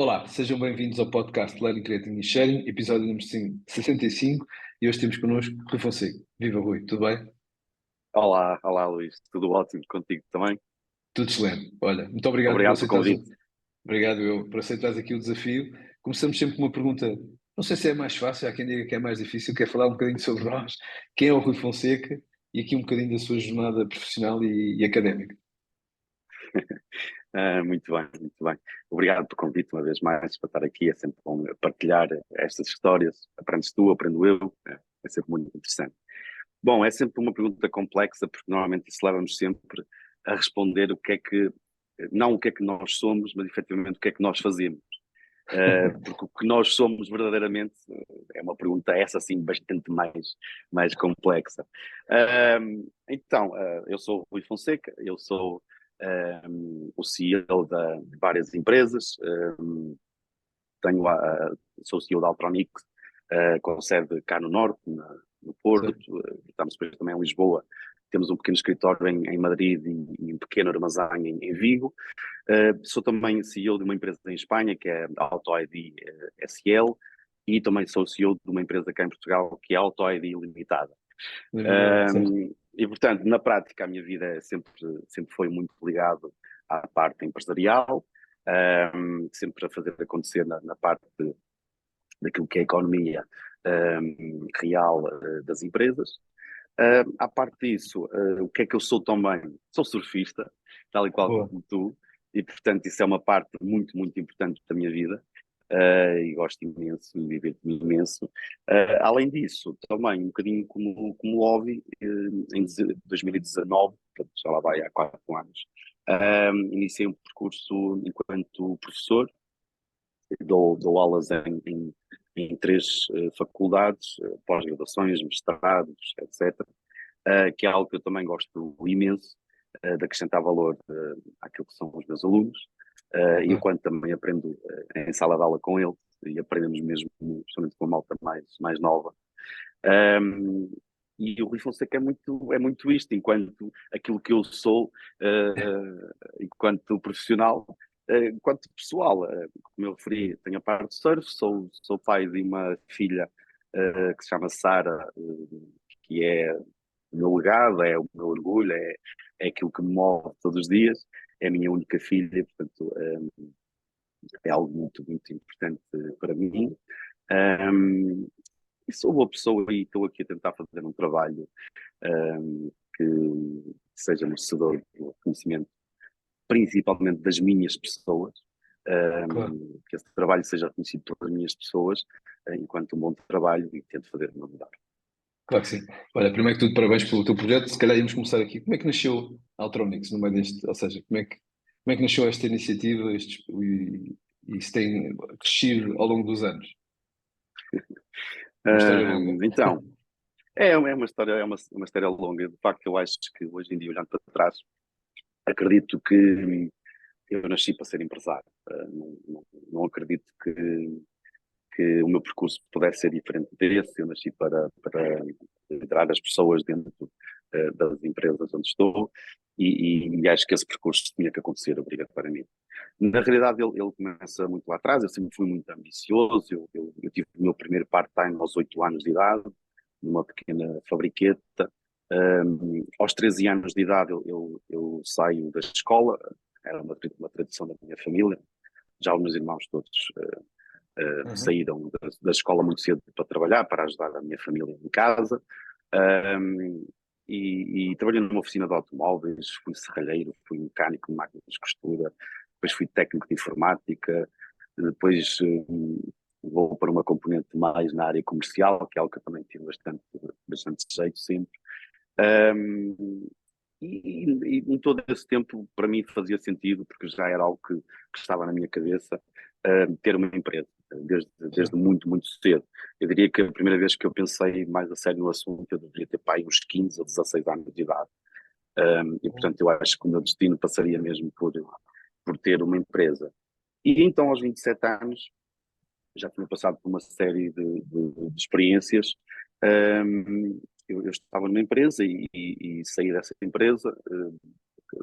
Olá, sejam bem-vindos ao podcast Learning, Creating e Sharing, episódio número 65, e hoje temos connosco Rui Fonseca. Viva Rui, tudo bem? Olá, Luís, tudo ótimo contigo também? Tudo excelente. Olha, muito obrigado por Obrigado pelo aceitares convite. obrigado eu por aceitares aqui o desafio. Começamos sempre com uma pergunta, não sei se é mais fácil, há quem diga que é mais difícil, que é falar um bocadinho sobre nós, quem é o Rui Fonseca e aqui um bocadinho da sua jornada profissional e académica. Muito bem, muito bem. Obrigado pelo convite uma vez mais para estar aqui. É sempre bom partilhar estas histórias. Aprendes tu, aprendo eu. É sempre muito interessante. Bom, é sempre uma pergunta complexa porque normalmente isso leva-nos sempre a responder o que é que, não o que é que nós somos, mas efetivamente o que é que nós fazemos. Porque o que nós somos verdadeiramente é uma pergunta essa assim bastante mais complexa. Então, eu sou o Rui Fonseca, eu sou o CEO de várias empresas, tenho sou o CEO da Altronix, com sede cá no Norte, no Porto, Certo? estamos depois também em Lisboa, temos um pequeno escritório em Madrid e um pequeno armazém em Vigo. Sou também CEO de uma empresa em Espanha, que é a AutoID SL, e também sou CEO de uma empresa cá em Portugal, que é a AutoID Limitada. Limitada, certo? E, portanto, na prática, a minha vida sempre foi muito ligado à parte empresarial, sempre a fazer acontecer na parte daquilo que é a economia real das empresas. À parte disso, o que é que eu sou também? Sou surfista, tal e qual Boa. como tu, e portanto isso é uma parte muito importante da minha vida, e gosto imenso e divirto-me imenso. Além disso, também um bocadinho como hobby, em 2019, portanto, já lá vai há 4 anos, iniciei um percurso enquanto professor, dou aulas em três faculdades, pós-graduações, mestrados, etc., que é algo que eu também gosto imenso, de acrescentar valor àquilo que são os meus alunos, e Claro. enquanto também aprendo em sala de aula com eles, e aprendemos mesmo, principalmente com a malta mais nova. Um, e o Rui Fonseca é muito isto, enquanto aquilo que eu sou, enquanto profissional, enquanto pessoal. Como eu referi, tenho a parte do surf, sou pai de uma filha que se chama Sara, que é o meu legado, é o meu orgulho, é aquilo que me move todos os dias, é a minha única filha, e, portanto, é algo muito importante para mim. Um, e sou uma pessoa e estou aqui a tentar fazer um trabalho que seja merecedor do reconhecimento, principalmente das minhas pessoas, Claro. que esse trabalho seja reconhecido pelas minhas pessoas, enquanto um bom trabalho, e tento fazer o meu melhor. Claro que sim. Olha, primeiro que tudo, parabéns pelo teu projeto. Se calhar íamos começar aqui. Como é que nasceu a Altronix no meio deste? Ou seja, como é que nasceu esta iniciativa e se tem crescido ao longo dos anos? Uma história longa. Então, é uma história, uma história longa. De facto, eu acho que hoje em dia, olhando para trás, acredito que eu nasci para ser empresário. Não acredito que o meu percurso pudesse ser diferente desse. Eu nasci para liderar as pessoas dentro das empresas onde estou, e acho que esse percurso tinha que acontecer obrigatoriamente. Na realidade, ele começa muito lá atrás. Eu sempre fui muito ambicioso. Eu tive o meu primeiro part-time aos 8 anos de idade, numa pequena fabriqueta. Aos 13 anos de idade, eu saio da escola. Era uma tradição da minha família. Já os meus irmãos todos Uhum. saíram da escola muito cedo para trabalhar, para ajudar a minha família em casa. Um, e trabalhei numa oficina de automóveis, fui serralheiro, fui mecânico de máquinas de costura, depois fui técnico de informática, depois vou para uma componente mais na área comercial, que é algo que eu também tive bastante jeito sempre. Um, em todo esse tempo, para mim, fazia sentido, porque já era algo que estava na minha cabeça, ter uma empresa, desde Certo. muito cedo. Eu diria que a primeira vez que eu pensei mais a sério no assunto, eu deveria ter pai uns 15 ou 16 anos de idade. E, portanto, eu acho que o meu destino passaria mesmo por ter uma empresa. E então, aos 27 anos, já tinha passado por uma série de experiências. Eu estava numa empresa e saí dessa empresa,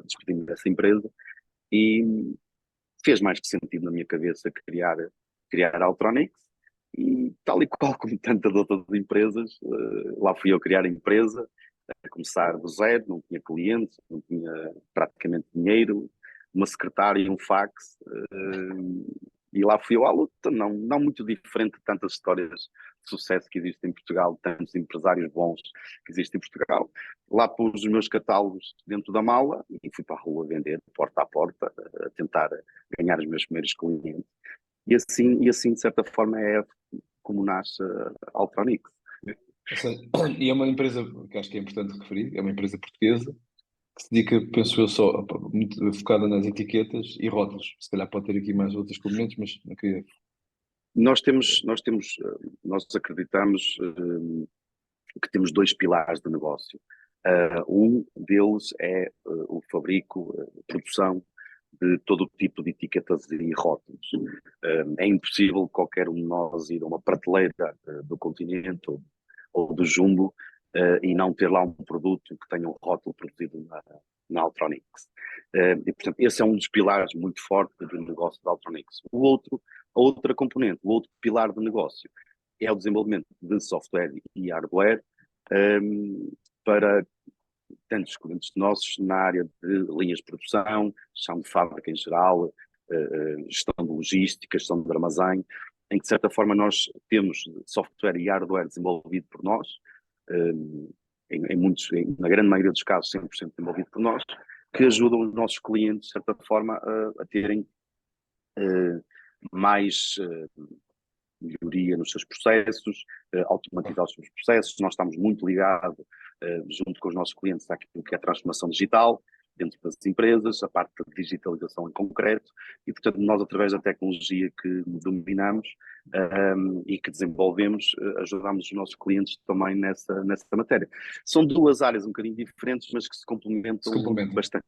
despedi-me dessa empresa, e fez mais que sentido na minha cabeça criar a Altronics, e tal e qual como tantas outras empresas, lá fui eu criar a empresa, a começar do zero, não tinha clientes, não tinha praticamente dinheiro, uma secretária e um fax, e lá fui eu à luta, não muito diferente de tantas histórias de sucesso que existem em Portugal, tantos empresários bons que existem em Portugal. Lá pus os meus catálogos dentro da mala e fui para a rua vender, porta a porta, a tentar ganhar os meus primeiros clientes. E assim, de certa forma, é como nasce a Altronix. Ou seja, e é uma empresa que acho que é importante referir, é uma empresa portuguesa que se dedica, penso eu, só muito focada nas etiquetas e rótulos. Se calhar pode ter aqui mais outros componentes, mas não queria. Nós acreditamos que temos dois pilares de negócio. Um deles é o fabrico, produção de todo o tipo de etiquetas e rótulos. É impossível qualquer um de nós ir a uma prateleira do Continente ou do Jumbo e não ter lá um produto que tenha um rótulo produzido na Altronix. E, portanto, esse é um dos pilares muito fortes do negócio da Altronix. A outra componente, o outro pilar do negócio é o desenvolvimento de software e hardware para tantos clientes nossos na área de linhas de produção, gestão de fábrica em geral, gestão de logística, gestão de armazém, em que de certa forma nós temos software e hardware desenvolvido por nós, na grande maioria dos casos 100% desenvolvido por nós, que ajudam os nossos clientes de certa forma a terem mais melhoria nos seus processos, automatizar os seus processos. Nós estamos muito ligados, junto com os nossos clientes, àquilo que é a transformação digital dentro das empresas, a parte da digitalização em concreto, e, portanto, nós, através da tecnologia que dominamos e que desenvolvemos, ajudamos os nossos clientes também nessa matéria. São duas áreas um bocadinho diferentes, mas que se Se complementam complementam. bastante.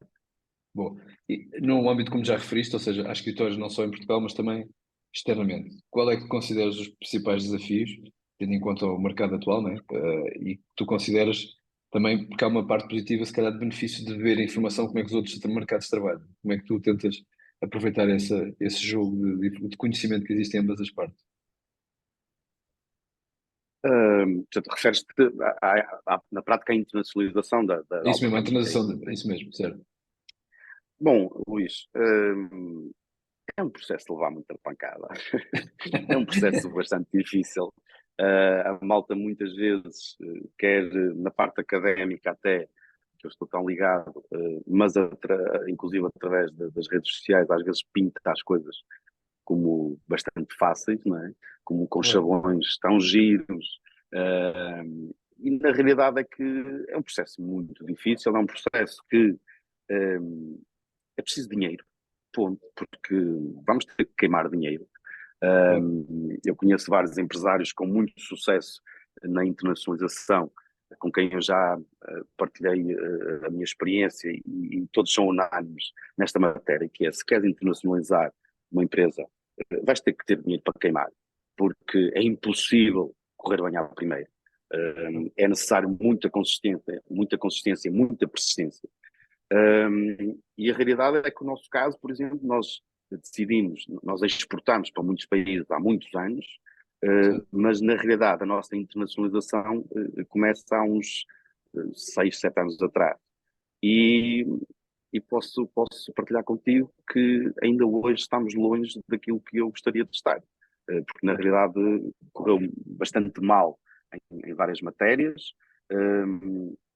Bom, e no âmbito, como já referiste, ou seja, há escritórios não só em Portugal, mas também externamente. Qual é que consideras os principais desafios, tendo em conta o mercado atual, né? E que tu consideras também, porque há uma parte positiva, se calhar, de benefício de ver a informação, como é que os outros mercados trabalham. Como é que tu tentas aproveitar esse jogo de conhecimento que existe em ambas as partes? Portanto, referes-te na prática à internacionalização da É isso mesmo, a Altronix, é isso? internalização, é isso mesmo, certo? Bom, Luís, é um processo de levar muita pancada. É um processo bastante difícil. A malta muitas vezes quer, na parte académica até, que eu estou tão ligado, mas inclusive através das redes sociais, às vezes pinta as coisas como bastante fáceis, não é? Como com Claro. chavões tão giros. E na realidade é que é um processo muito difícil, é um processo que é preciso dinheiro, ponto, porque vamos ter que queimar dinheiro. Claro. Eu conheço vários empresários com muito sucesso na internacionalização, com quem eu já partilhei a minha experiência e todos são unânimes nesta matéria, que é, se queres internacionalizar uma empresa, vais ter que ter dinheiro para queimar, porque é impossível correr bem à primeira. É necessário muita consistência, muita persistência. E a realidade é que o nosso caso, por exemplo, nós exportamos para muitos países há muitos anos, Certo. mas na realidade a nossa internacionalização começa há uns 6, 7 anos atrás. E, e posso partilhar contigo que ainda hoje estamos longe daquilo que eu gostaria de estar, porque na realidade correu bastante mal em várias matérias.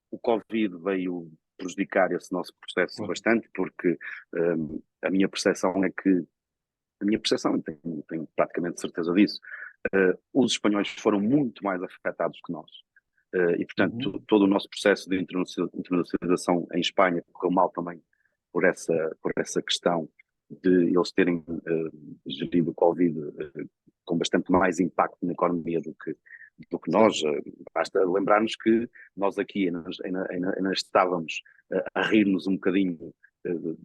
O Covid veio prejudicar esse nosso processo Claro. bastante, porque a minha percepção é que, a minha percepção, e tenho praticamente certeza disso, os espanhóis foram muito mais afetados que nós. E, portanto, Uhum. todo o nosso processo de internacionalização em Espanha correu mal também por essa questão de eles terem gerido o Covid com bastante mais impacto na economia do que nós. Certo. Basta lembrar-nos que nós aqui ainda estávamos a rir-nos um bocadinho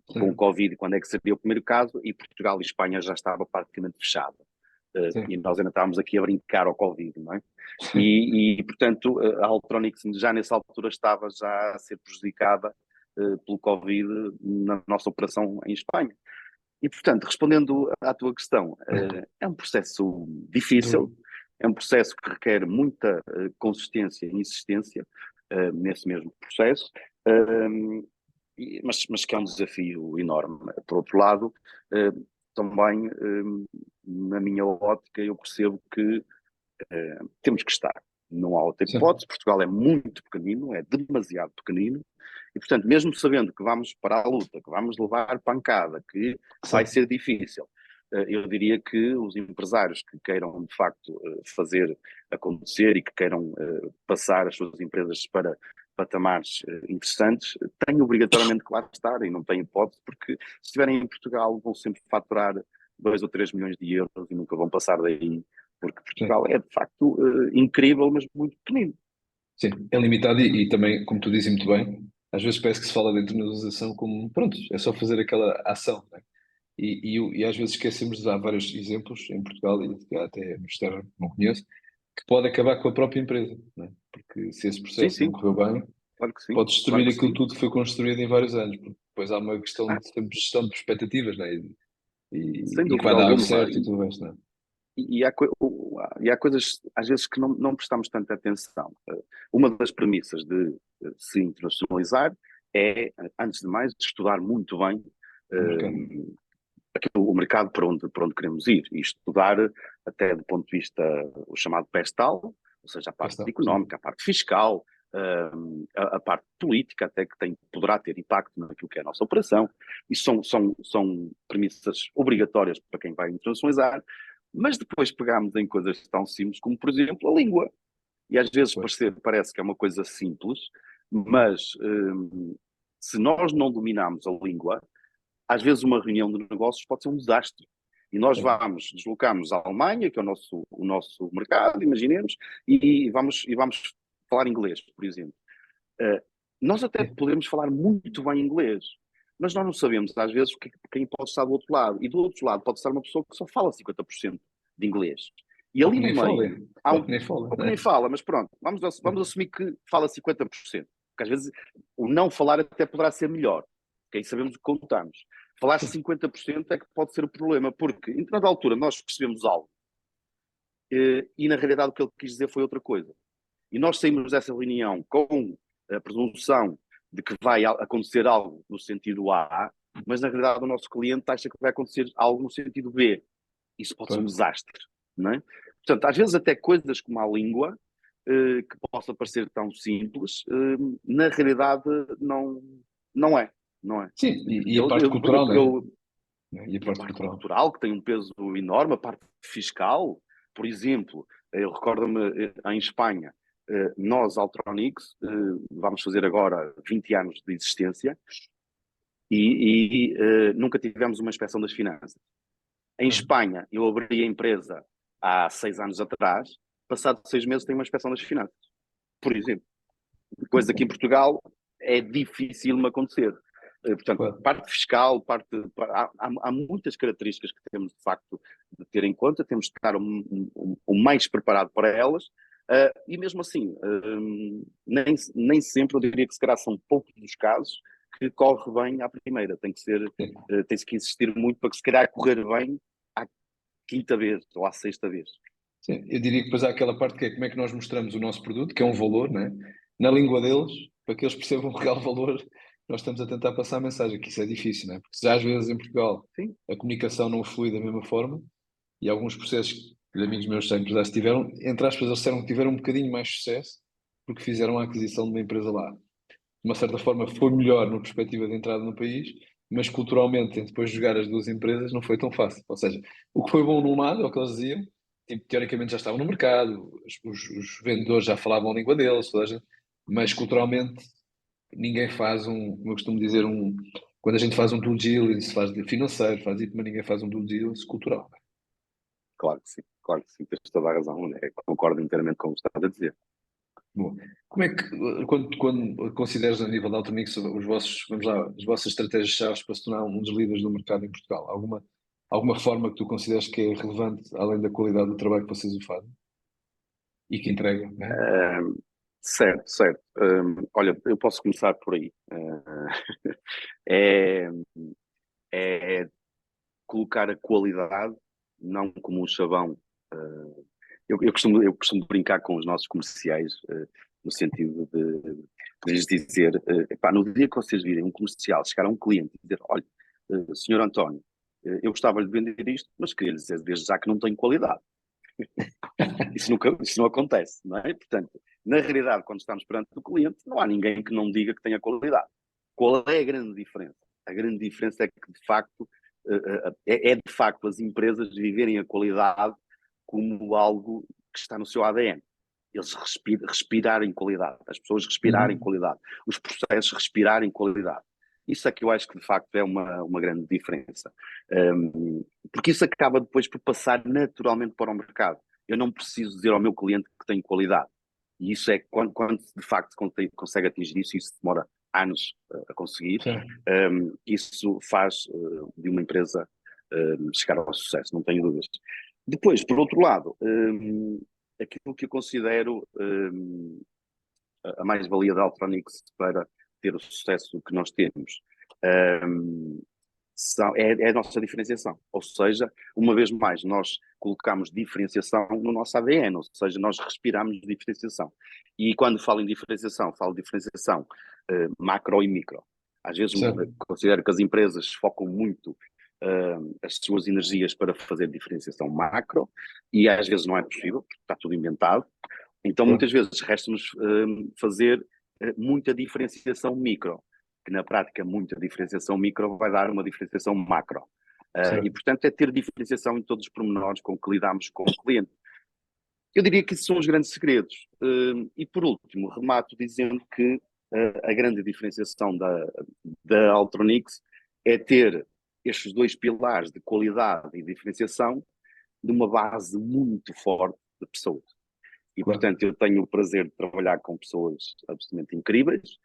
com o Sim. Covid quando é que seria o primeiro caso, e Portugal e Espanha já estava praticamente fechada. E Sim. nós ainda estávamos aqui a brincar ao Covid, não é? E portanto, a Altronix já nessa altura estava já a ser prejudicada pelo Covid na nossa operação em Espanha. E, portanto, respondendo à tua questão, é um processo difícil, Duro. é um processo que requer muita consistência e insistência nesse mesmo processo, mas que é um desafio enorme. Por outro lado, eh, também, na minha ótica, eu percebo que temos que estar. Não há outra Sim, hipótese. Portugal é muito pequenino, é demasiado pequenino, e, portanto, mesmo sabendo que vamos para a luta, que vamos levar pancada, que vai sim. ser difícil, eu diria que os empresários que queiram, de facto, fazer acontecer e que queiram passar as suas empresas para patamares interessantes, têm obrigatoriamente que lá estar e não têm hipótese, porque se estiverem em Portugal vão sempre faturar 2 ou 3 milhões de euros e nunca vão passar daí, porque Sim. Portugal é, de facto, incrível, mas muito pequenino. Sim, é limitado e também, como tu dizes muito bem, às vezes parece que se fala de internacionalização como, pronto, é só fazer aquela ação, né? E às vezes esquecemos de dar vários exemplos em Portugal e até no externo, não conheço, que pode acabar com a própria empresa, né? Porque se esse Sim, processo não sim, correu bem, claro que sim, pode claro destruir que aquilo sim. tudo que foi construído em vários anos, porque depois há uma questão Ah, de sempre gestão de expectativas, né? sem E que vai dúvida dar algo alguma. certo e tudo o resto, né? E há coisas, às vezes, que não prestamos tanta atenção. Uma das premissas de se internacionalizar é, antes de mais, estudar muito bem O mercado. o mercado para onde queremos ir e estudar até do ponto de vista o chamado PESTAL, ou seja, a Aí parte está, sim. económica, a parte fiscal, a parte política até que poderá ter impacto naquilo que é a nossa operação. Isso são premissas obrigatórias para quem vai internacionalizar, mas depois pegamos em coisas tão simples como, por exemplo, a língua. E às vezes Pois. parece que é uma coisa simples, mas se nós não dominarmos a língua, às vezes uma reunião de negócios pode ser um desastre. E nós É. deslocamos à Alemanha, que é o nosso mercado, imaginemos, e vamos falar inglês, por exemplo. Uh, Nós até Sim. podemos falar muito bem inglês, mas nós não sabemos, às vezes, quem pode estar do outro lado. E do outro lado pode estar uma pessoa que só fala 50% de inglês. E Ou ali que no nem fala, meio, há ou um, que nem fala, ou que nem né? fala, mas pronto, vamos assumir que fala 50%. Porque às vezes o não falar até poderá ser melhor, porque aí sabemos o que contamos. Falar Sim, 50% é que pode ser o problema, porque em determinada altura nós percebemos algo e na realidade o que ele quis dizer foi outra coisa. E nós saímos dessa reunião com a presunção de que vai acontecer algo no sentido A, mas na realidade o nosso cliente acha que vai acontecer algo no sentido B. Isso pode ser um pois. desastre, não é? Portanto, às vezes até coisas como a língua, que possa parecer tão simples, na realidade não é, não é. Sim, e a Eu, parte eu, eu, cultural, né? eu, E a e a parte parte cultural. cultural, que tem um peso enorme, a parte fiscal, por exemplo, eu recordo-me em Espanha, nós, Altronix, vamos fazer agora 20 anos de existência e nunca tivemos uma inspeção das finanças. Em Uhum. Espanha, eu abri a empresa há 6 anos atrás, passado 6 meses tem uma inspeção das finanças, por exemplo. Coisa que em Portugal é difícil me acontecer. Portanto, Claro. parte fiscal, há muitas características que temos de facto de ter em conta, temos de estar o mais preparado para elas, e mesmo assim, nem sempre, eu diria que se calhar são poucos os casos que corre bem à primeira, Sim. tem-se que insistir muito para que se calhar correr bem à quinta vez ou à sexta vez. Sim, eu diria que depois há aquela parte que é como é que nós mostramos o nosso produto, que é um valor, né? Na língua deles, para que eles percebam o real valor, nós estamos a tentar passar a mensagem, que isso é difícil, né? Porque já às vezes em Portugal Sim, a comunicação não flui da mesma forma e alguns processos que os amigos meus sempre já tiveram, entre aspas, eles disseram que tiveram um bocadinho mais sucesso porque fizeram a aquisição de uma empresa lá. De uma certa forma foi melhor na perspectiva de entrada no país, mas culturalmente, depois de jogar as duas empresas, não foi tão fácil. Ou seja, o que foi bom num lado, é o que eles diziam, tipo, teoricamente já estavam no mercado, os vendedores já falavam a língua deles, toda a gente, mas culturalmente ninguém faz como eu costumo dizer, quando a gente faz um due diligence, faz de financeiro, faz isso, mas ninguém faz um due diligence cultural. claro que sim, tens toda a razão, né? Concordo inteiramente com o que estás a dizer. Bom, como é que, quando consideras a nível da Automix vamos lá, as vossas estratégias-chave para se tornar um dos líderes do mercado em Portugal? Alguma forma que tu consideres que é relevante, além da qualidade do trabalho que vocês o fazem e que entregam, né? Certo, certo. Olha, eu posso começar por aí. É, é colocar a qualidade não como um chavão. Eu costumo brincar com os nossos comerciais, no sentido de lhes dizer, epá, no dia que vocês virem um comercial chegar a um cliente e dizer, olha, senhor António, eu gostava de vender isto, mas queria lhe dizer desde já que não tem qualidade. Isso não acontece, não é? Portanto, na realidade, quando estamos perante o cliente, não há ninguém que não diga que tenha qualidade. Qual é a grande diferença? A grande diferença é que, de facto, é de facto as empresas viverem a qualidade como algo que está no seu ADN. Eles respirarem qualidade, as pessoas respirarem Uhum. qualidade, os processos respirarem qualidade. Isso é que eu acho que, de facto, é uma grande diferença. Porque isso acaba depois por passar naturalmente para o mercado. Eu não preciso dizer ao meu cliente que tem qualidade. E isso é quando de facto consegue atingir isso, isso demora anos a conseguir. Sim. Isso faz de uma empresa chegar ao sucesso, não tenho dúvidas. Depois, por outro lado, aquilo que eu considero a mais-valia da Altronix para ter o sucesso que nós temos é a nossa diferenciação. Ou seja, uma vez mais, nós colocamos diferenciação no nosso ADN, ou seja, nós respiramos diferenciação. E quando falo em diferenciação, falo de diferenciação macro e micro. Às vezes Sim. considero que as empresas focam muito as suas energias para fazer diferenciação macro, e às vezes não é possível, porque está tudo inventado. Então, muitas Claro. vezes, resta-nos fazer muita diferenciação micro, que na prática, muita diferenciação micro vai dar uma diferenciação macro. E, Certo. portanto, é ter diferenciação em todos os pormenores com que lidamos com o cliente. Eu diria que esses são os grandes segredos. E, por último, remato dizendo que a grande diferenciação da Altronix é ter estes dois pilares de qualidade e diferenciação de uma base muito forte de pessoas. E, Claro. portanto, eu tenho o prazer de trabalhar com pessoas absolutamente incríveis,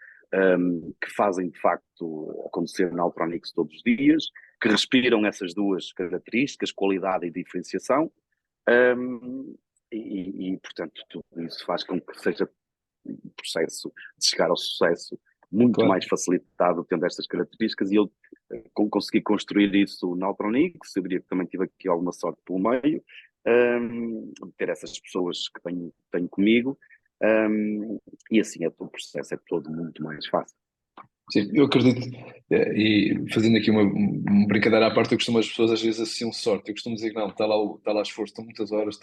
que fazem, de facto, acontecer na Altronix todos os dias, que respiram essas duas características, qualidade e diferenciação, portanto, tudo isso faz com que seja um processo de chegar ao sucesso muito mais Claro. facilitado tendo estas características, e eu consegui construir isso na Altronix. Eu diria que também tive aqui alguma sorte pelo meio, de ter essas pessoas que tenho comigo, e assim o processo é todo muito mais fácil. Sim, eu acredito, e fazendo aqui uma brincadeira à parte, eu costumo, as pessoas às vezes associam sorte. Eu costumo dizer que não, está lá esforço, estão muitas horas,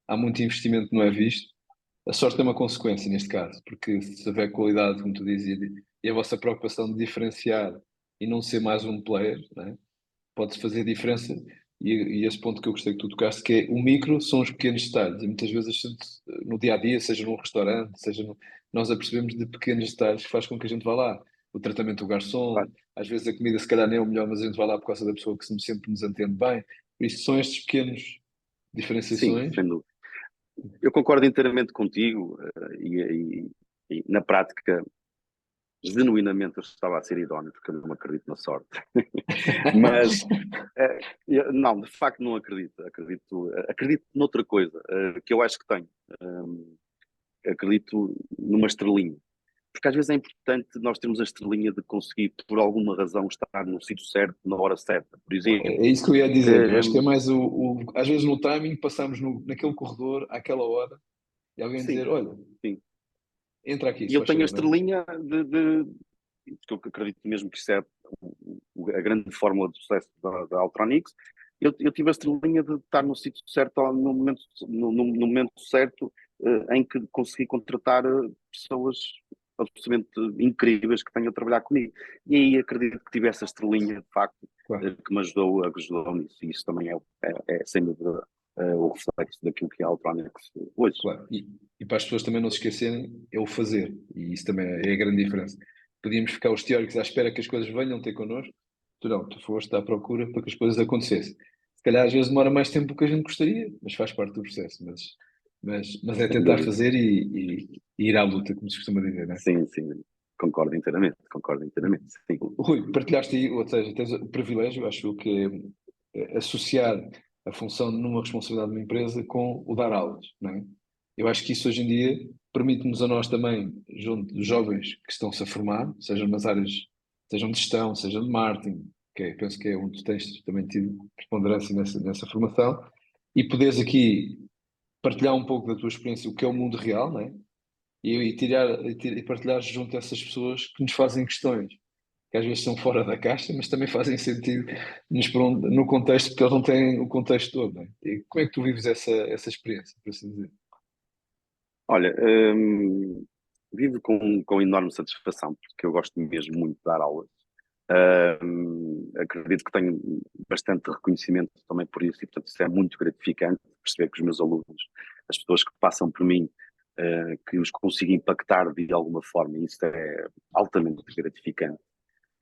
há muito investimento que não é visto. A sorte é uma consequência neste caso, porque se houver qualidade, como tu dizes, e a vossa preocupação de diferenciar e não ser mais um player, né, pode fazer diferença. E esse ponto que eu gostei que tu tocaste, que é o micro, são os pequenos detalhes. E muitas vezes a gente, no dia a dia, seja num restaurante, nós apercebemos de pequenos detalhes que faz com que a gente vá lá. O tratamento do garçom, Claro. às vezes a comida se calhar nem é o melhor, mas a gente vai lá por causa da pessoa que sempre nos entende bem. Por isso são estes pequenos Sim, diferenciações. sem dúvida. Eu concordo inteiramente contigo, e na prática, genuinamente, eu estava a ser idóneo, porque eu não acredito na sorte. Mas, não, de facto não acredito. Acredito noutra coisa, que eu acho que tenho. Acredito numa estrelinha. Porque às vezes é importante nós termos a estrelinha de conseguir, por alguma razão, estar no sítio certo, na hora certa. Por É exemplo, isso que eu ia dizer. Eu acho que é um, mais às vezes no timing, passamos naquele corredor, àquela hora, e alguém sim, dizer: Olha, sim. entra aqui, E se eu faz tenho a favor, não é? estrelinha porque eu acredito mesmo que isso é a grande fórmula de sucesso da Altronix. Eu tive a estrelinha de estar no sítio certo, no momento certo, em que consegui contratar pessoas absolutamente incríveis que tenham a trabalhar comigo. E aí acredito que tive essa estrelinha, de facto, Claro, que me ajudou nisso. E isso também sem dúvida, o reflexo daquilo que é a Altronix hoje. claro. E para as pessoas também não se esquecerem, é o fazer. E isso também é a grande diferença. Podíamos ficar os teóricos à espera que as coisas venham ter connosco. Tu não, tu foste à procura para que as coisas acontecessem. Se calhar às vezes demora mais tempo do que a gente gostaria, mas faz parte do processo. Mas é Sem tentar dúvida. fazer e ir à luta, como se costuma dizer, não é? Sim, sim, concordo inteiramente, sim. Rui, partilhaste aí, ou seja, tens o privilégio, acho eu, que é associar a função numa responsabilidade de uma empresa com o dar aulas, não é? Eu acho que isso hoje em dia permite-nos a nós também, junto dos jovens que estão-se a formar, sejam nas áreas, sejam de gestão, sejam de marketing, penso que é onde tu tens também tido preponderância nessa formação, e poderes aqui partilhar um pouco da tua experiência, o que é o mundo real, não é? E partilhar junto a essas pessoas que nos fazem questões, que às vezes são fora da caixa, mas também fazem sentido no contexto, porque eles não têm o contexto todo, não é? E como é que tu vives essa experiência, por assim dizer? Olha, vivo com enorme satisfação, porque eu gosto mesmo muito de dar aulas. Acredito que tenho bastante reconhecimento também por isso, e portanto isso é muito gratificante, perceber que os meus alunos, as pessoas que passam por mim, que os consigo impactar de alguma forma, e isso é altamente gratificante.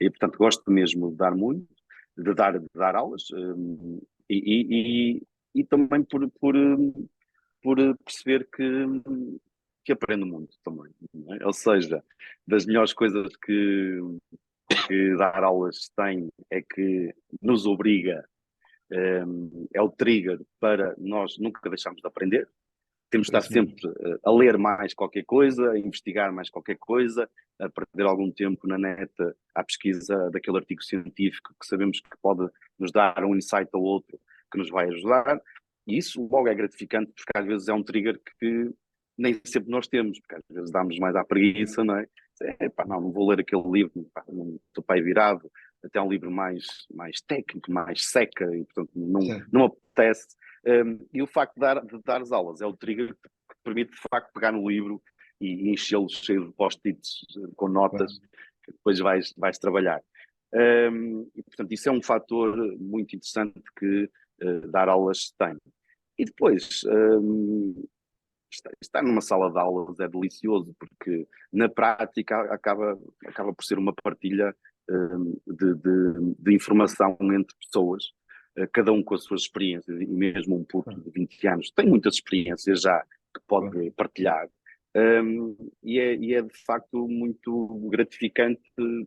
E portanto gosto mesmo de dar muito, de dar aulas, e também por perceber que aprendo muito também, não é? Ou seja, das melhores coisas que dar aulas tem é que nos obriga, é o trigger para nós nunca deixarmos de aprender. Temos de É estar isso mesmo. sempre a ler mais qualquer coisa, a investigar mais qualquer coisa, a perder algum tempo na net à pesquisa daquele artigo científico que sabemos que pode nos dar um insight ou outro que nos vai ajudar. E isso logo é gratificante, porque às vezes é um trigger que nem sempre nós temos, porque às vezes damos mais à preguiça, não é? Epá, não vou ler aquele livro, pá, não estou para aí virado, até um livro mais técnico, mais seca, e portanto Sim, não apetece. E o facto de dar as aulas é o trigger que permite, de facto, pegar no livro e enchê-lo cheio de post-its com claro. notas que depois vais trabalhar. E, portanto, isso é um fator muito interessante que dar aulas tem. E depois, estar numa sala de aulas é delicioso, porque na prática acaba por ser uma partilha de informação entre pessoas, cada um com as suas experiências, e mesmo um puto Claro, de 20 anos tem muitas experiências já que claro. pode partilhar. E é de facto muito gratificante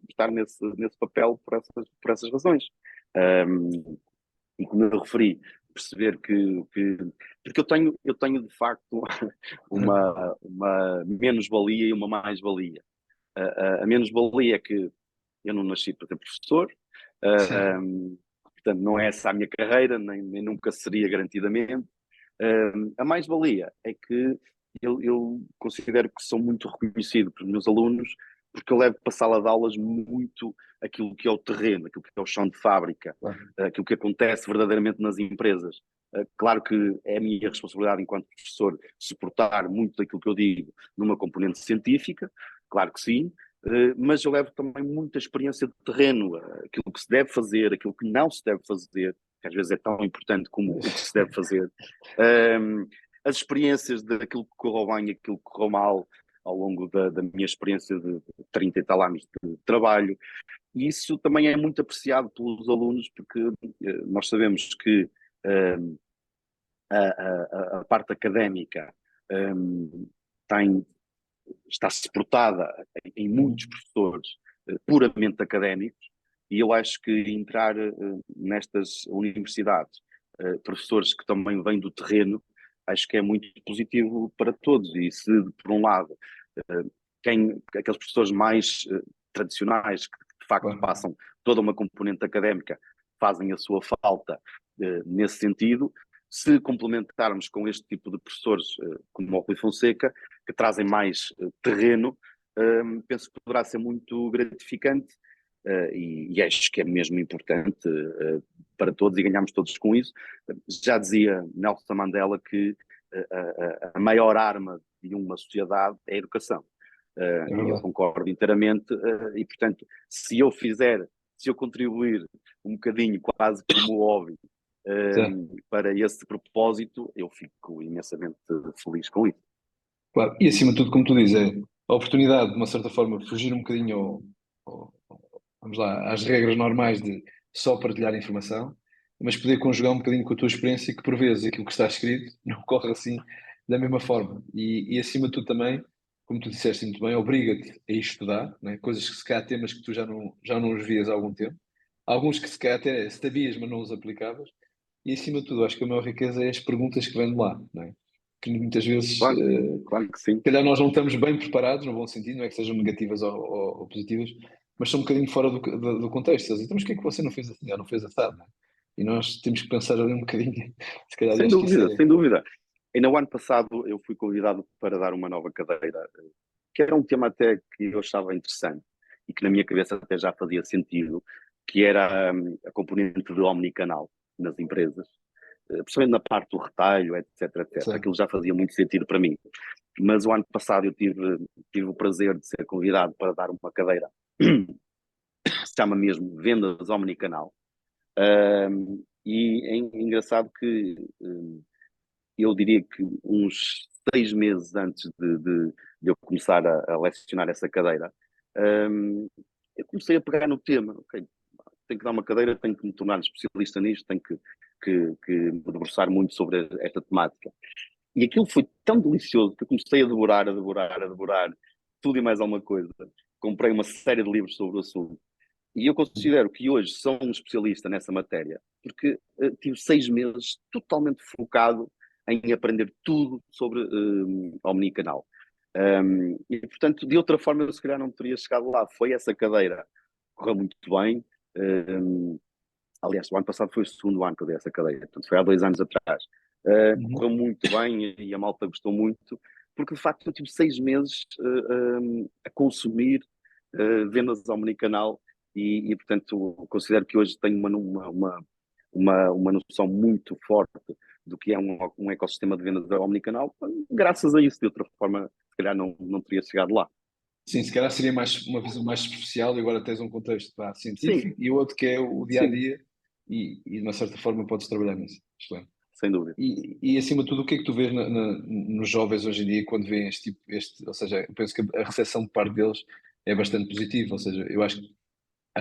estar nesse papel por essas razões. Um, e como eu referi, perceber porque eu tenho de facto uma menos-valia e uma mais-valia. A menos-valia é que eu não nasci para ser professor, Sim, portanto não é essa a minha carreira, nem nunca seria garantidamente. A mais-valia é que eu considero que sou muito reconhecido pelos meus alunos, porque eu levo para a sala de aulas muito aquilo que é o terreno, aquilo que é o chão de fábrica, claro. aquilo que acontece verdadeiramente nas empresas. Claro que é a minha responsabilidade enquanto professor suportar muito daquilo que eu digo numa componente científica, claro que sim, mas eu levo também muita experiência de terreno, aquilo que se deve fazer, aquilo que não se deve fazer, que às vezes é tão importante como o que se deve fazer. Um, as experiências daquilo que correu bem e aquilo que correu mal ao longo da minha experiência de 30 e tal anos de trabalho. E isso também é muito apreciado pelos alunos, porque nós sabemos que um, a parte académica um, tem, está suportada em muitos Uhum. professores puramente académicos, e eu acho que entrar nestas universidades, professores que também vêm do terreno, acho que é muito positivo para todos. E se, por um lado, eh, aqueles professores mais tradicionais, que de facto Claro. passam toda uma componente académica, fazem a sua falta nesse sentido, se complementarmos com este tipo de professores, como o Rui Fonseca, que trazem mais terreno, penso que poderá ser muito gratificante, e acho que é mesmo importante para todos, e ganhamos todos com isso. Já dizia Nelson Mandela que a maior arma de uma sociedade é a educação. É E eu verdade. concordo inteiramente, e portanto, se eu contribuir um bocadinho, quase como hobby, Sim, para esse propósito, eu fico imensamente feliz com isso. claro. E acima de tudo, como tu dizes, é a oportunidade, de uma certa forma, de fugir um bocadinho vamos lá, às regras normais de só partilhar informação, mas poder conjugar um bocadinho com a tua experiência, que por vezes aquilo que está escrito não corre assim da mesma forma. E acima de tudo também, como tu disseste muito bem, obriga-te a ir estudar, né? Coisas que se calhar temas que tu já não os vias há algum tempo. Alguns que se calhar até sabias, mas não os aplicavas. E acima de tudo, acho que a maior riqueza é as perguntas que vêm de lá, né? Que muitas vezes, Claro, claro que sim. se calhar nós não estamos bem preparados, no bom sentido, não é que sejam negativas ou positivas, mas são um bocadinho fora do contexto. Eles dizem, então, mas porquê é que você não fez assim ou não fez assado, não é? E nós temos que pensar ali um bocadinho, se calhar, e Sem acho que isso dúvida, é. sem dúvida. Ainda o ano passado eu fui convidado para dar uma nova cadeira, que era um tema até que eu achava interessante e que na minha cabeça até já fazia sentido, que era a componente do omnicanal nas empresas, principalmente na parte do retalho, etc, etc. Certo. Aquilo já fazia muito sentido para mim. Mas o ano passado eu tive o prazer de ser convidado para dar uma cadeira que se chama mesmo Vendas Omnicanal. E é engraçado que eu diria que uns 6 meses antes de eu começar a lecionar essa cadeira, eu comecei a pegar no tema. Okay, tenho que dar uma cadeira, tenho que me tornar especialista nisto, tenho que me debruçar muito sobre esta temática. E aquilo foi tão delicioso que eu comecei a devorar, a devorar, a devorar tudo e mais alguma coisa. Comprei uma série de livros sobre o assunto. E eu considero que hoje sou um especialista nessa matéria, porque tive 6 meses totalmente focado em aprender tudo sobre omnicanal. E, portanto, de outra forma, eu se calhar não teria chegado lá. Foi essa cadeira, correu muito bem. Um, Aliás, o ano passado foi o segundo ano que eu dei essa cadeira, portanto, foi há 2 anos atrás. Uhum. Correu muito bem e a malta gostou muito, porque de facto eu tive 6 meses a consumir vendas omnicanal portanto, considero que hoje tenho uma noção muito forte do que é um ecossistema de vendas omnicanal. Graças a isso, de outra forma, se calhar não teria chegado lá. Sim, se calhar seria mais uma visão mais superficial e agora tens um contexto Sim, científico e o outro que é o dia a sim, dia e de uma certa forma podes trabalhar nisso. Excelente. sem dúvida. E acima de tudo, o que é que tu vês nos jovens hoje em dia quando veem ou seja, eu penso que a recepção de parte deles é bastante positiva, ou seja, eu acho que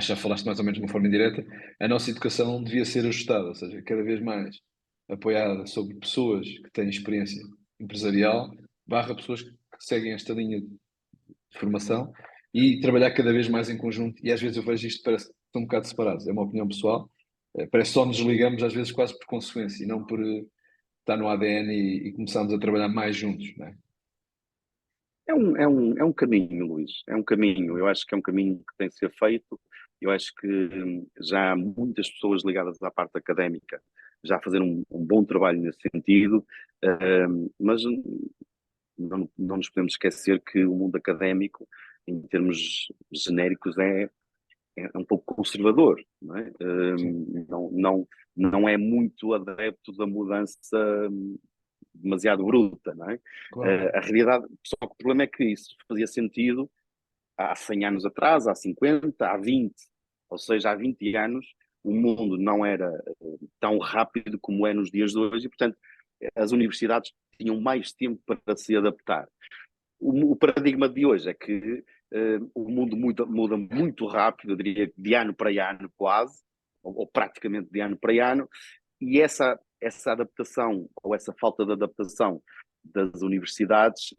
já falaste mais ou menos de uma forma indireta, a nossa educação devia ser ajustada, ou seja, cada vez mais apoiada sobre pessoas que têm experiência empresarial, barra pessoas que seguem esta linha de formação e trabalhar cada vez mais em conjunto. E às vezes eu vejo isto, parece que estão um bocado separados, é uma opinião pessoal. Parece que só nos ligamos às vezes quase por consequência e não por estar no ADN e começarmos a trabalhar mais juntos, não é? É um caminho, Luís. É um caminho. Eu acho que é um caminho que tem de ser feito. Eu acho que já há muitas pessoas ligadas à parte académica já a fazer um bom trabalho nesse sentido, mas não nos podemos esquecer que o mundo académico, em termos genéricos, é um pouco conservador, não é? Sim, Não é muito adepto da mudança demasiado bruta, não é? claro. A realidade, só que o problema é que isso fazia sentido há 100 anos atrás, há 50, há 20, ou seja, há 20 anos o mundo não era tão rápido como é nos dias de hoje e, portanto, as universidades tinham mais tempo para se adaptar. O paradigma de hoje é que o mundo muda muito rápido, eu diria que de ano para ano quase, ou praticamente de ano para ano, e essa adaptação, ou essa falta de adaptação das universidades,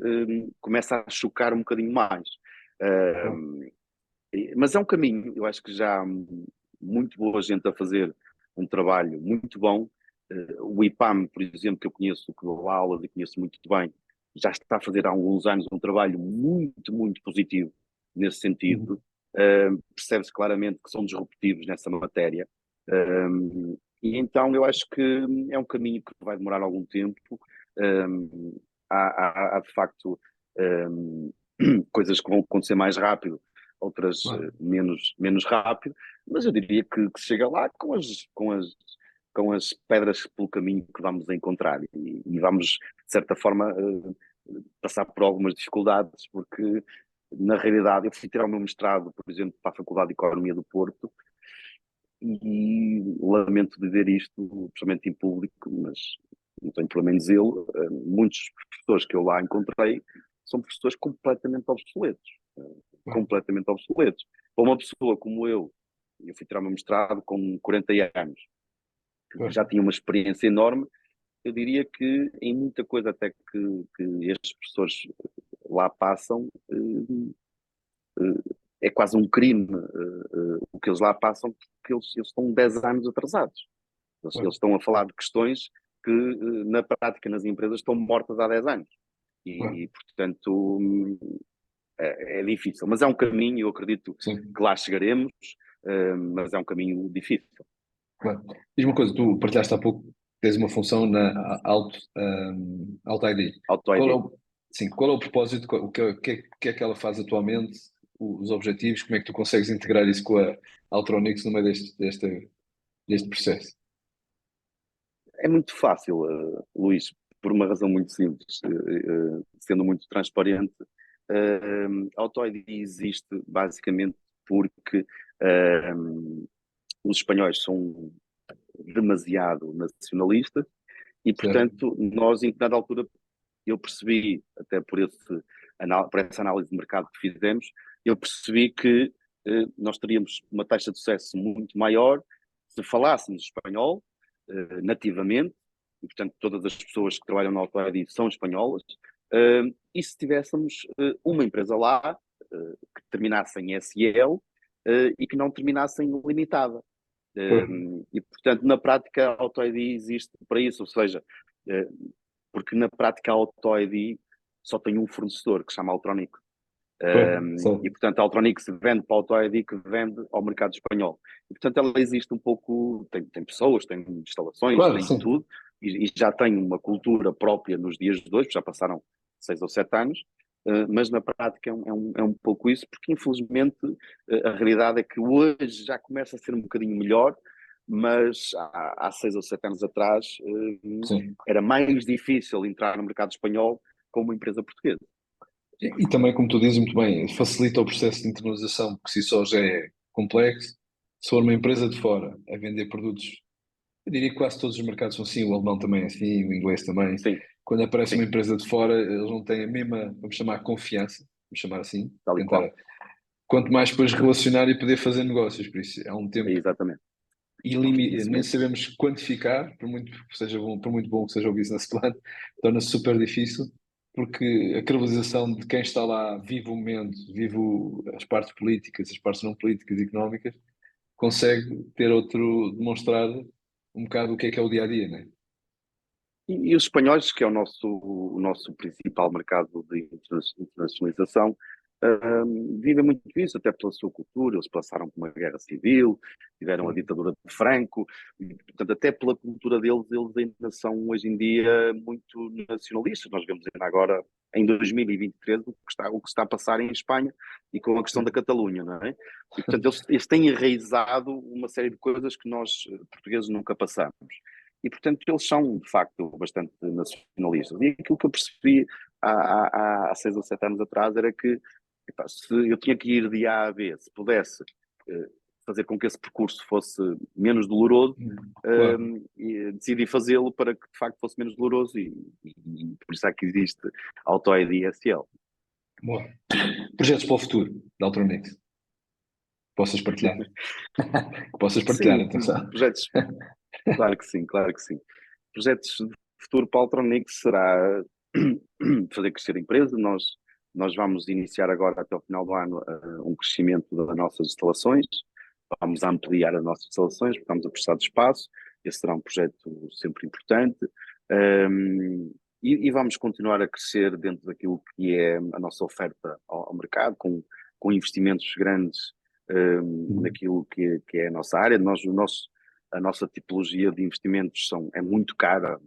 começa a chocar um bocadinho mais. Claro. Mas é um caminho, eu acho que já há muito boa gente a fazer um trabalho muito bom. O IPAM, por exemplo, que eu conheço, que dou aulas e conheço muito bem, já está a fazer há alguns anos um trabalho muito, muito positivo nesse Uhum. sentido. Percebe-se claramente que são disruptivos nessa matéria. E então eu acho que é um caminho que vai demorar algum tempo. Há de facto um, coisas que vão acontecer mais rápido, outras Claro. menos rápido, mas eu diria que se chega lá com as pedras pelo caminho que vamos encontrar e vamos, de certa forma, passar por algumas dificuldades, porque na realidade eu fui tirar o meu mestrado, por exemplo, para a Faculdade de Economia do Porto e lamento dizer isto, principalmente em público, mas não tenho problema em dizê-lo, muitos professores que eu lá encontrei são professores completamente obsoletos. Claro. Completamente obsoletos. Para uma pessoa como eu fui tirar o meu mestrado com 40 anos, que Claro. já tinha uma experiência enorme, eu diria que em muita coisa até que estes professores lá passam, é quase um crime o que eles lá passam, porque eles estão 10 anos atrasados. Eles Claro. estão a falar de questões que, na prática, nas empresas estão mortas há 10 anos. Claro. Portanto, é difícil, mas é um caminho, eu acredito Sim, que lá chegaremos, mas é um caminho difícil. claro. Diz uma coisa, tu partilhaste há pouco, tens uma função na Alt ID. Qual é Auto-ID. o, sim, qual é o propósito, o que é que ela faz atualmente, os objetivos, como é que tu consegues integrar isso com a Altronix no meio deste processo? É muito fácil, Luís, por uma razão muito simples, sendo muito transparente. A Auto-ID existe basicamente porque os espanhóis são demasiado nacionalistas e, Certo? portanto, nós, em dada altura, eu percebi, até por essa análise de mercado que fizemos, eu percebi que nós teríamos uma taxa de sucesso muito maior se falássemos espanhol nativamente, e portanto todas as pessoas que trabalham na Auto-ID são espanholas, e se tivéssemos uma empresa lá que terminasse em SL e que não terminasse em limitada. Pois, E portanto, na prática, a Auto-ID existe para isso, ou seja, porque na prática a Auto-ID só tem um fornecedor que se chama Altronix. pois, E certo. portanto a Altronix vende para a Auto-ID que vende ao mercado espanhol. E portanto ela existe um pouco, tem pessoas, tem instalações, Claro, tem sim. tudo, e já tem uma cultura própria nos dias de hoje, já passaram 6 ou 7 anos, mas na prática é um pouco isso, porque infelizmente a realidade é que hoje já começa a ser um bocadinho melhor, mas há 6 ou 7 anos atrás Sim. era mais difícil entrar no mercado espanhol com uma empresa portuguesa. E também, como tu dizes muito bem, facilita o processo de internalização, porque si só já é complexo. Se for uma empresa de fora a vender produtos, eu diria que quase todos os mercados são assim, o alemão também é assim, o inglês também. Sim, Quando aparece uma sim, empresa de fora, eles não têm a mesma, vamos chamar, confiança, vamos chamar assim, tal e qual. tentar, quanto mais depois relacionar e poder fazer negócios, por isso é um tempo Exatamente, isso nem mesmo. sabemos quantificar, por muito que seja bom, por muito bom que seja o business plan, torna-se super difícil, porque a credibilização de quem está lá, vive o momento, vive as partes políticas, as partes não políticas e económicas, consegue ter outro, demonstrar um bocado o que é o dia a dia, né? E os espanhóis, que é o nosso principal mercado de internacionalização, vivem muito isso, até pela sua cultura. Eles passaram por uma guerra civil, tiveram a ditadura de Franco, e, portanto, até pela cultura deles, eles ainda são hoje em dia muito nacionalistas. Nós vemos ainda agora, em 2023, o que está a passar em Espanha e com a questão da Catalunha, não é? E, portanto, eles têm enraizado uma série de coisas que nós, portugueses, nunca passamos. E, portanto, eles são, de facto, bastante nacionalistas. E aquilo que eu percebi há 6 ou 7 anos atrás era que, epá, se eu tinha que ir de A a B, se pudesse eh, fazer com que esse percurso fosse menos doloroso, Claro. e decidi fazê-lo para que, de facto, fosse menos doloroso. E por isso é que existe a Auto-ID e SL. Boa. Projetos para o futuro da Altronix. Possas partilhar. Que possas partilhar, Sim, atenção. projetos, claro que sim, claro que sim. Projetos de futuro para a Altronix será fazer crescer a empresa. Nós vamos iniciar agora, até o final do ano, um crescimento das nossas instalações. Vamos ampliar as nossas instalações, porque estamos a precisar de espaço. Esse será um projeto sempre importante. E vamos continuar a crescer dentro daquilo que é a nossa oferta ao mercado, com investimentos grandes naquilo que é a nossa área. A nossa tipologia de investimentos é muito cara.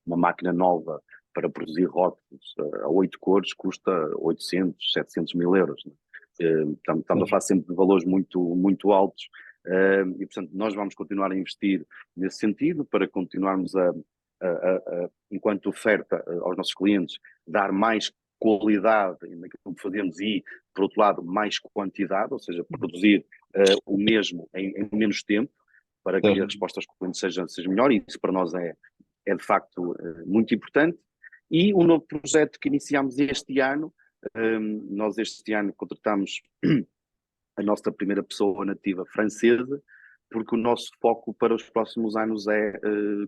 Uma máquina nova para produzir rótulos a 8 cores custa 800, 700 mil euros. Né? Estamos a falar sempre de valores muito, muito altos, e portanto nós vamos continuar a investir nesse sentido para continuarmos enquanto oferta aos nossos clientes, dar mais qualidade naquilo que fazemos e, por outro lado, mais quantidade, ou seja, produzir o mesmo em menos tempo, para que a Certo. resposta aos clientes seja melhor, e isso para nós é de facto muito importante. E um novo projeto que iniciamos este ano, nós este ano contratamos a nossa primeira pessoa nativa francesa, porque o nosso foco para os próximos anos é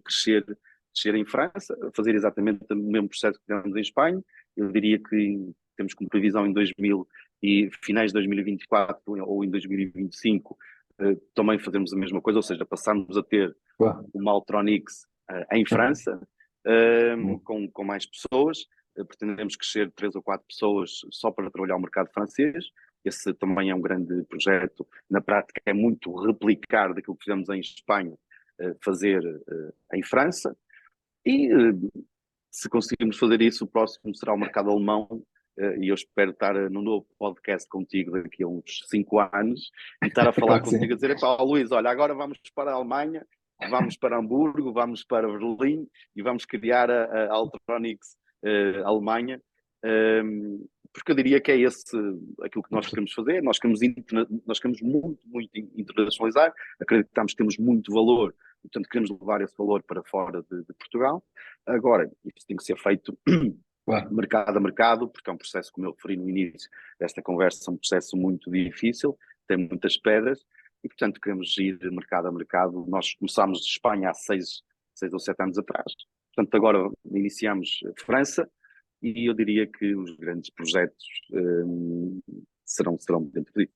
crescer em França, fazer exatamente o mesmo processo que tivemos em Espanha. Eu diria que temos como previsão em 2000 e finais de 2024 ou em 2025 também fazermos a mesma coisa, ou seja, passarmos a ter Claro. uma Altronix em França, com mais pessoas, pretendemos crescer 3 ou 4 pessoas só para trabalhar o mercado francês. Esse também é um grande projeto. Na prática, é muito replicar daquilo que fizemos em Espanha, fazer em França. E se conseguirmos fazer isso, o próximo será o mercado alemão. E eu espero estar num novo podcast contigo daqui a uns 5 anos e estar a falar Claro que contigo, a sim. dizer: "Epá, Luís, olha, agora vamos para a Alemanha, vamos para Hamburgo, vamos para Berlim e vamos criar a Altronics Alemanha." Porque eu diria que é esse aquilo que nós queremos fazer. Nós queremos muito internacionalizar, acreditamos que temos muito valor, portanto queremos levar esse valor para fora de Portugal. Agora, isto tem que ser feito Claro. mercado a mercado, porque é um processo, como eu referi no início desta conversa, um processo muito difícil, tem muitas pedras, e portanto queremos ir de mercado a mercado. Nós começámos de Espanha há 6 ou 7 anos atrás, portanto agora iniciamos França, e eu diria que os grandes projetos serão dentro disso.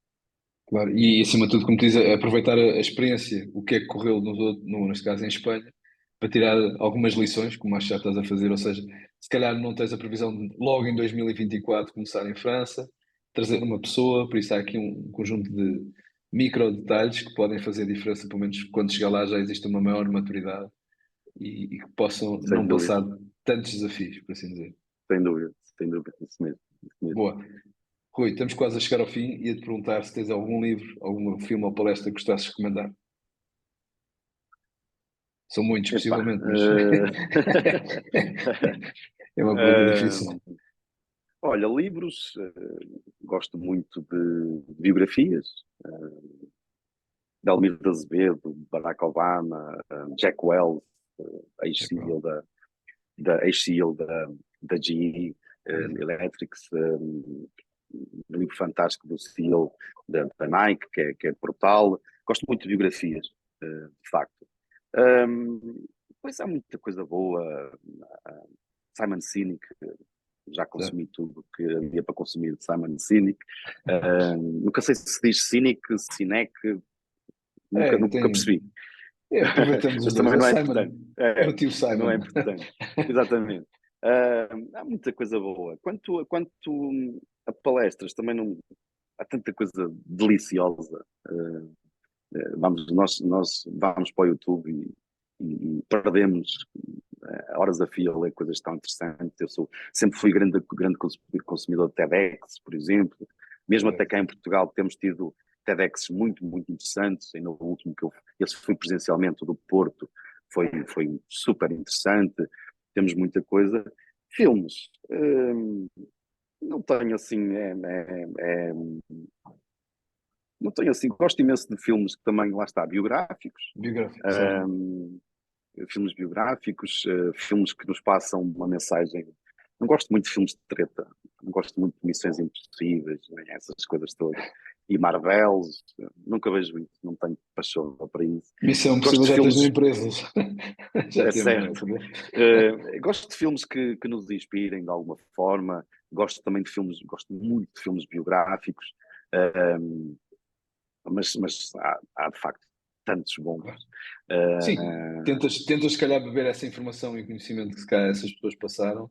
Claro, e acima de tudo, como tu dizes, aproveitar a experiência, o que é que correu neste caso em Espanha, para tirar algumas lições, como acho que já estás a fazer, ou seja, se calhar não tens a previsão de logo em 2024 começar em França, trazer uma pessoa, por isso há aqui um conjunto de micro detalhes que podem fazer diferença, pelo menos quando chegar lá já existe uma maior maturidade e que possam Sem não dúvida, passar tantos desafios, por assim dizer. sem dúvida, isso mesmo, isso mesmo. Boa. Rui, estamos quase a chegar ao fim e ia-te perguntar se tens algum livro, algum filme ou palestra que gostasses de recomendar. São muitos, Epá, possivelmente, mas é uma pergunta difícil. eh, olha, livros, gosto muito de biografias, de Almir de Azevedo, Barack Obama, Jack Welch, ex-CEO ex-CEO da GE Electrics, um livro fantástico do CEO da Nike, que é brutal. Gosto muito de biografias, de facto. Pois há muita coisa boa. Simon Sinek, já Certo. consumi tudo que havia para consumir de Simon Sinek. Nunca sei se diz Sinek, Sinek, É, nunca percebi. aproveitamos os Mas dois. É também o não é Simon, importante. é o tio Não é Simon. importante. Exatamente. Há muita coisa boa. Quanto a palestras, também não há tanta coisa deliciosa. Nós vamos para o YouTube e perdemos horas a fio a ler coisas tão interessantes. Sempre fui grande consumidor de TEDx, por exemplo. Mesmo até cá em Portugal temos tido TEDx muito interessantes. Ainda o último esse foi presencialmente, o do Porto, foi super interessante. Temos muita coisa. Filmes, não tenho assim, não tenho assim, gosto imenso de filmes que também, lá está, biográficos. Biográfico, certo. Hum, Filmes biográficos, filmes que nos passam uma mensagem. Não gosto muito de filmes de treta, não gosto muito de Missões Impossíveis, né, essas coisas todas. E Marvels, nunca vejo isso, não tenho paixão para isso. Missão Gosto Impossível de já tens no filmes, Empresas. Já é temos, não é? certo, gosto de filmes que nos inspirem de alguma forma, gosto também de filmes, gosto muito de filmes biográficos, mas há de facto tantos bons. Claro. Sim, Uh, tentas se calhar beber essa informação e conhecimento que se calhar essas pessoas passaram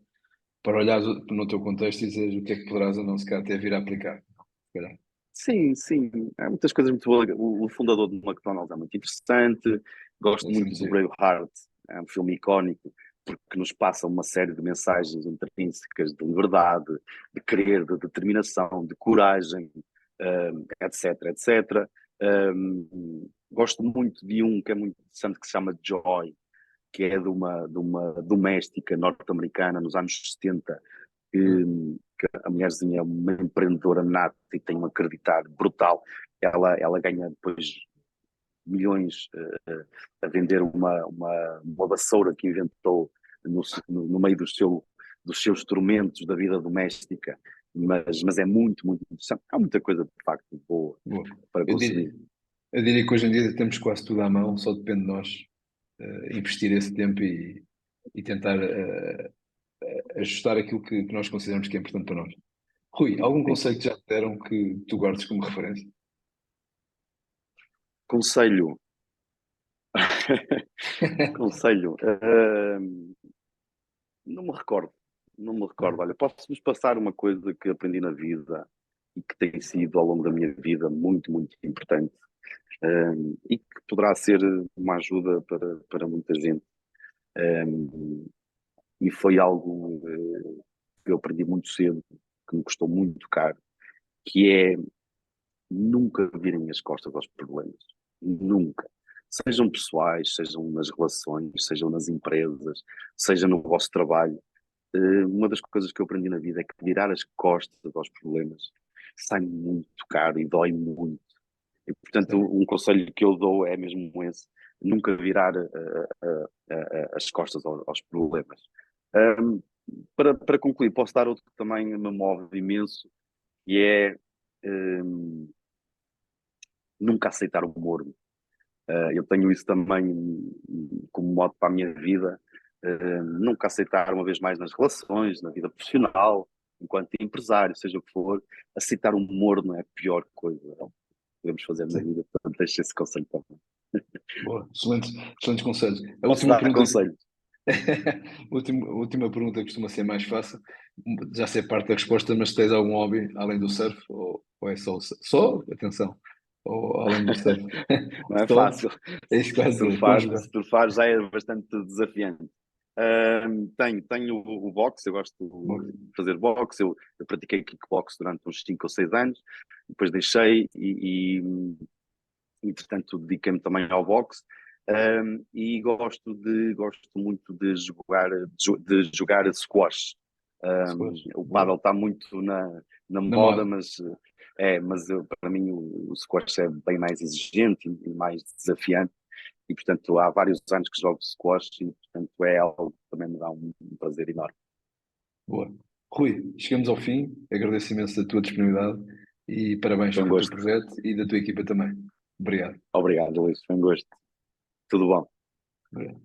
para olhar no teu contexto e dizer o que é que poderás ou não se calhar até vir a aplicar. Se calhar. Sim, sim, há muitas coisas muito boas. O fundador do McDonald's é muito interessante. Gosto É sempre muito do giro. Braveheart, é um filme icónico, porque nos passa uma série de mensagens intrínsecas de liberdade, de querer, de determinação, de coragem, etc, etc. Gosto muito de um que é muito interessante, que se chama Joy, que é de uma doméstica norte-americana nos anos 70, Hum. que a mulherzinha é uma empreendedora nata e tem um acreditar brutal. Ela ganha depois milhões a vender uma vassoura que inventou no meio dos seus tormentos da vida doméstica, mas é muito interessante. Há muita coisa, de facto, boa Boa. para Eu consumir. diria, eu diria que hoje em dia temos quase tudo à mão, só depende de nós investir esse tempo e tentar ajustar aquilo que nós consideramos que é importante para nós. Rui, algum Sim. conceito que já te deram que tu guardes como referência? Conselho. Conselho. Não me recordo. não me recordo. Olha, posso-vos passar uma coisa que aprendi na vida e que tem sido ao longo da minha vida muito, muito importante, e que poderá ser uma ajuda para muita gente. Um, e foi algo que eu aprendi muito cedo, que me custou muito caro, que é nunca virem as costas aos problemas. Nunca. Sejam pessoais, sejam nas relações, sejam nas empresas, seja no vosso trabalho. Uma das coisas que eu aprendi na vida é que virar as costas aos problemas sai muito caro e dói muito. E, portanto, Sim. um conselho que eu dou é mesmo esse: nunca virar as costas aos problemas. Um, para concluir, posso dar outro que também me move imenso, e é um, nunca aceitar o morno. Eu tenho isso também como modo para a minha vida. Nunca aceitar, uma vez mais, nas relações, na vida profissional, enquanto empresário, seja o que for, aceitar o morno é a pior coisa que podemos fazer na Sim. vida. Portanto, deixe esse conselho também. Boa. Excelentes, excelentes conselhos. A Posso última dar pergunta, conselhos? a última pergunta costuma ser mais fácil. Já sei parte da resposta, mas tens algum hobby além do surf? Ou é só o surf? Só? Atenção. Ou além do surf? Não é Só? fácil. É isso que vais dizer. Estou a Surfar, jogar. surfar já é bastante desafiante. Tenho o boxe, eu gosto Boa. de fazer boxe. Eu pratiquei kickbox durante uns 5 ou 6 anos, depois deixei entretanto, dediquei-me também ao boxe. E gosto muito de jogar squash. Squash. O Boa. paddle está muito na Na moda, moda. mas para mim o squash é bem mais exigente e mais desafiante. E, portanto, há vários anos que jogo squash e, portanto, é algo que também me dá um prazer enorme. Boa. Rui, chegamos ao fim. Agradeço imenso a tua disponibilidade e parabéns Foi um pelo teu gosto. projeto e da tua equipa também. Obrigado. Obrigado, Luís. Foi um gosto. Tudo bom. Obrigado.